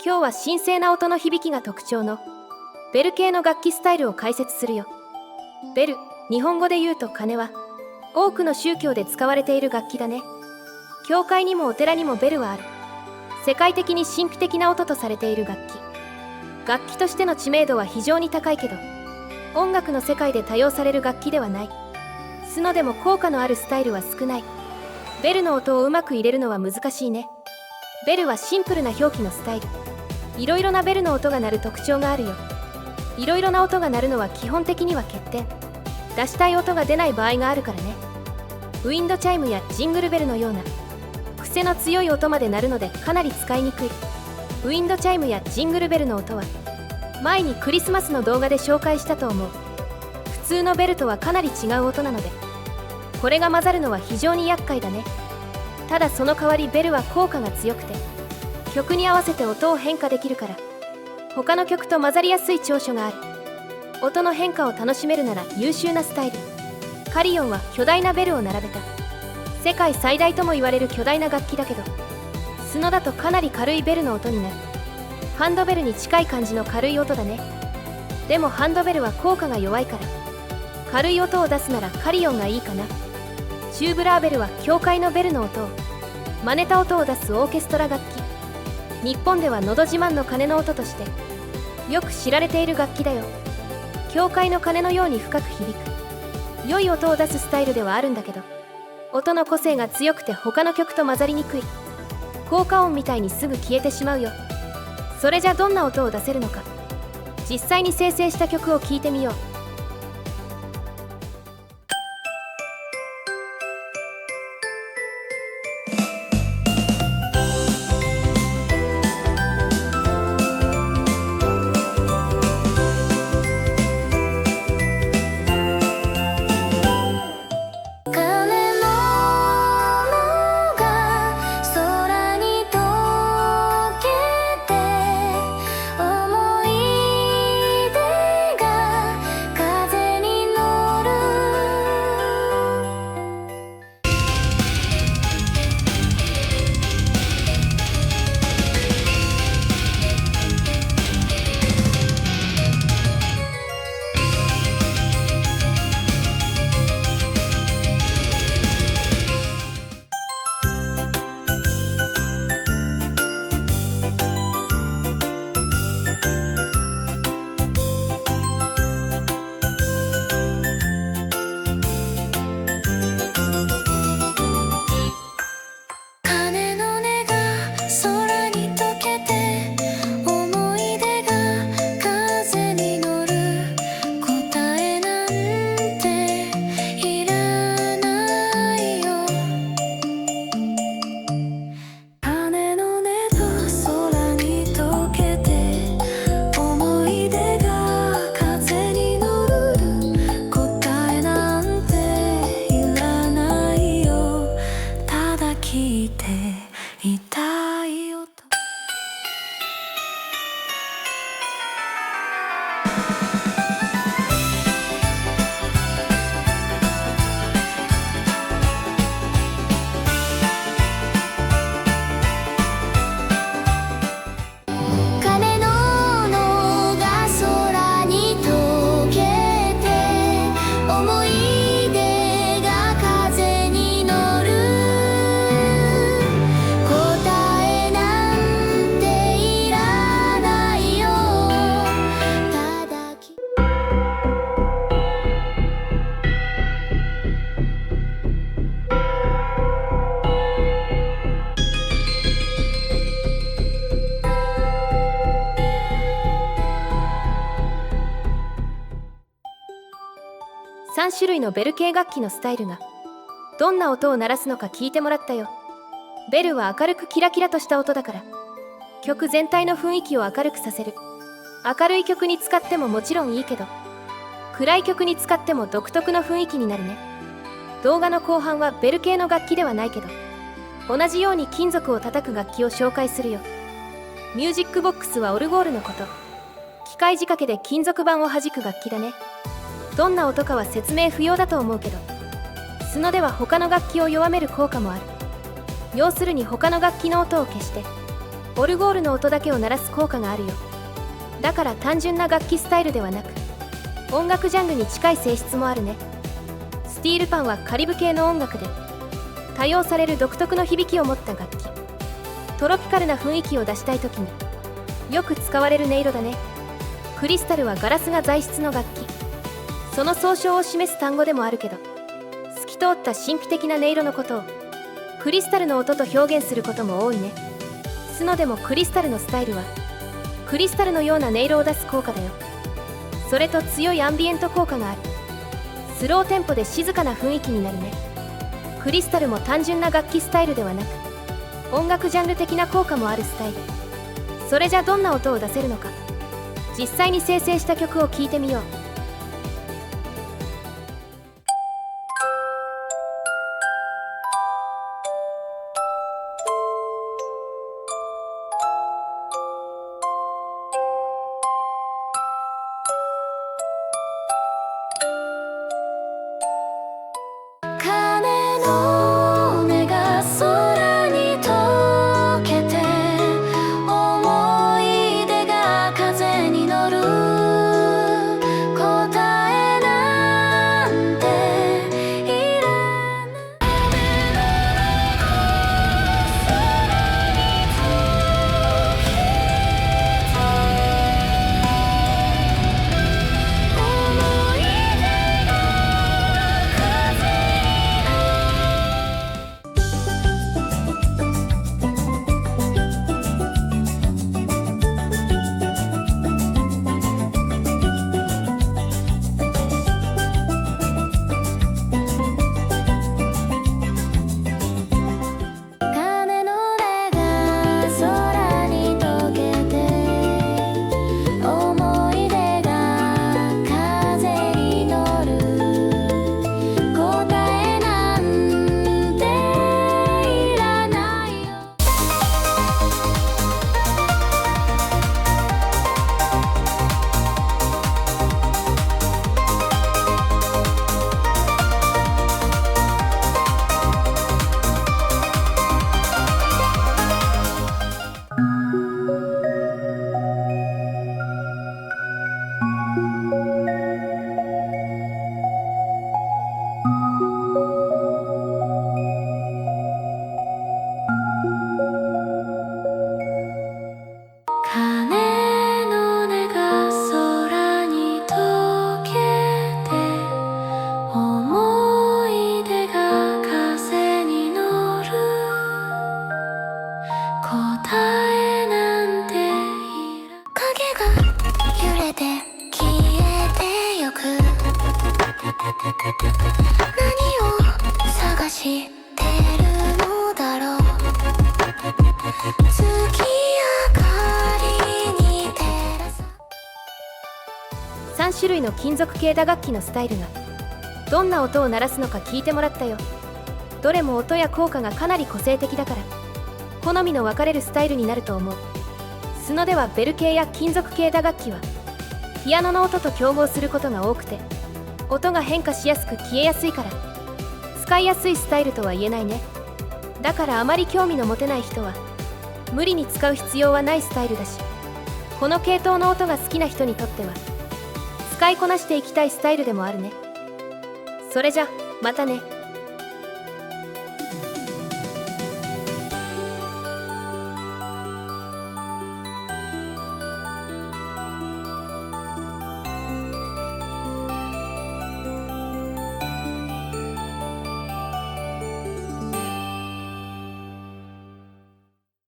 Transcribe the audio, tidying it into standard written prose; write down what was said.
今日は神聖な音の響きが特徴のベル系の楽器スタイルを解説するよ。ベル、日本語で言うと鐘は多くの宗教で使われている楽器だね。教会にもお寺にもベルはある。世界的に神秘的な音とされている楽器。楽器としての知名度は非常に高いけど、音楽の世界で多用される楽器ではない。スノでも効果のあるスタイルは少ない。ベルの音をうまく入れるのは難しいね。ベルはシンプルな表記のスタイル。いろいろなベルの音が鳴る特徴があるよ。いろいろな音が鳴るのは基本的には欠点。出したい音が出ない場合があるからね。ウィンドチャイムやジングルベルのような癖の強い音まで鳴るのでかなり使いにくい。ウィンドチャイムやジングルベルの音は前にクリスマスの動画で紹介したと思う。普通のベルとはかなり違う音なので、これが混ざるのは非常に厄介だね。ただその代わりベルは効果が強くて、曲に合わせて音を変化できるから、他の曲と混ざりやすい長所がある。音の変化を楽しめるなら優秀なスタイル。カリオンは巨大なベルを並べた世界最大とも言われる巨大な楽器だけど、スノだとかなり軽いベルの音になる。ハンドベルに近い感じの軽い音だね。でもハンドベルは効果が弱いから、軽い音を出すならカリオンがいいかな。チューブラーベルは教会のベルの音を真似た音を出すオーケストラ楽器。日本ではのど自慢の鐘の音としてよく知られている楽器だよ。教会の鐘のように深く響く良い音を出すスタイルではあるんだけど、音の個性が強くて他の曲と混ざりにくい。効果音みたいにすぐ消えてしまうよ。それじゃどんな音を出せるのか、実際に生成した曲を聴いてみよう。3種類のベル系楽器のスタイルがどんな音を鳴らすのか聞いてもらったよ。ベルは明るくキラキラとした音だから、曲全体の雰囲気を明るくさせる。明るい曲に使ってももちろんいいけど、暗い曲に使っても独特の雰囲気になるね。動画の後半はベル系の楽器ではないけど、同じように金属を叩く楽器を紹介するよ。ミュージックボックスはオルゴールのこと。機械仕掛けで金属板を弾く楽器だね。どんな音かは説明不要だと思うけど、スノでは他の楽器を弱める効果もある。要するに他の楽器の音を消してオルゴールの音だけを鳴らす効果があるよ。だから単純な楽器スタイルではなく、音楽ジャンルに近い性質もあるね。スティールパンはカリブ系の音楽で、多用される独特の響きを持った楽器。トロピカルな雰囲気を出したい時によく使われる音色だね。クリスタルはガラスが材質の楽器。その総称を示す単語でもあるけど、透き通った神秘的な音色のことをクリスタルの音と表現することも多いね。スノでもクリスタルのスタイルはクリスタルのような音色を出す効果だよ。それと強いアンビエント効果がある。スローテンポで静かな雰囲気になるね。クリスタルも単純な楽器スタイルではなく、音楽ジャンル的な効果もあるスタイル。それじゃどんな音を出せるのか、実際に生成した曲を聴いてみよう。鐘の音が空に溶けて、思い出が風に乗る。答えなんていらない。思い出が風鐘の音が空に溶けて、思い出が風に乗る。答えなんていらないよ。鐘の音が空に溶けて、思い出が風に乗る。答えなんていら。影が揺れて消えてゆく。何を探してるのだろう。月明かりに照らさ。3種類の金属系打楽器のスタイルがどんな音を鳴らすのか聞いてもらったよ。どれも音や効果がかなり個性的だから、好みの分かれるスタイルになると思う。スノではベル系や金属系打楽器はピアノの音と競合することが多くて、音が変化しやすく消えやすいから使いやすいスタイルとは言えないね。だからあまり興味の持てない人は無理に使う必要はないスタイルだし、この系統の音が好きな人にとっては使いこなしていきたいスタイルでもあるね。それじゃまたね。